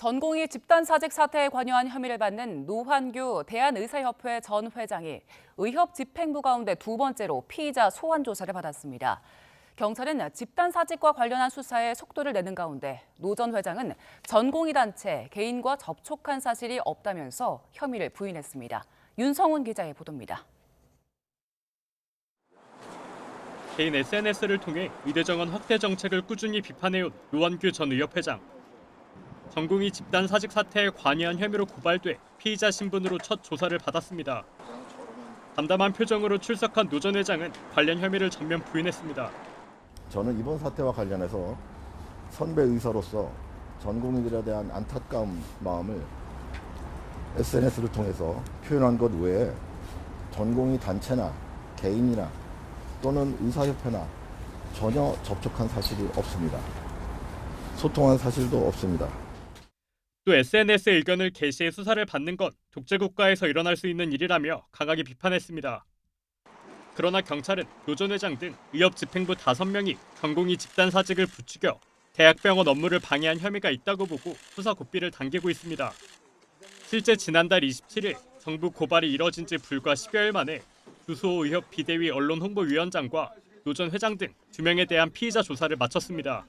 전공의 집단사직 사태에 관여한 혐의를 받는 노환규 대한의사협회 전 회장이 의협 집행부 가운데 두 번째로 피의자 소환 조사를 받았습니다. 경찰은 집단사직과 관련한 수사에 속도를 내는 가운데 노 전 회장은 전공의 단체 개인과 접촉한 사실이 없다면서 혐의를 부인했습니다. 윤성훈 기자의 보도입니다. 개인 SNS를 통해 의대정원 확대 정책을 꾸준히 비판해온 노환규 전 의협회장. 전공의 집단 사직 사태에 관여한 혐의로 고발돼 피의자 신분으로 첫 조사를 받았습니다. 담담한 표정으로 출석한 노 전 회장은 관련 혐의를 전면 부인했습니다. 저는 이번 사태와 관련해서 선배 의사로서 전공의들에 대한 안타까운 마음을 SNS를 통해서 표현한 것 외에 전공의 단체나 개인이나 또는 의사협회나 전혀 접촉한 사실이 없습니다. 소통한 사실도 없습니다. 또 SNS 의견을 게시해 수사를 받는 건 독재국가에서 일어날 수 있는 일이라며 강하게 비판했습니다. 그러나 경찰은 노 전 회장 등 의협 집행부 5명이 전공의 집단 사직을 부추겨 대학병원 업무를 방해한 혐의가 있다고 보고 수사 고삐를 당기고 있습니다. 실제 지난달 27일 정부 고발이 이뤄진 지 불과 10여일 만에 주수호 의협 비대위 언론홍보위원장과 노 전 회장 등 2명에 대한 피의자 조사를 마쳤습니다.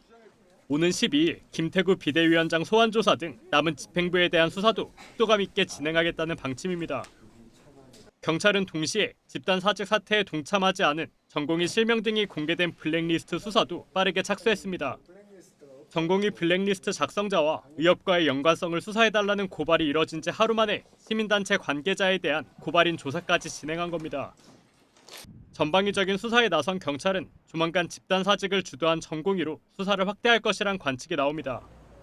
오는 12일 김태구 비대위원장 소환 조사 등 남은 집행부에 대한 수사도 속도감 있게 진행하겠다는 방침입니다. 경찰은 동시에 집단 사직 사태에 동참하지 않은 전공의 실명 등이 공개된 블랙리스트 수사도 빠르게 착수했습니다. 전공의 블랙리스트 작성자와 의협과의 연관성을 수사해달라는 고발이 이뤄진 지 하루 만에 시민단체 관계자에 대한 고발인 조사까지 진행한 겁니다. 전방위적인 수사에 나선 경찰은 조만간 집단 사직을 주도한 전공의로 수사를 확대할 것이란 관측이 나옵니다.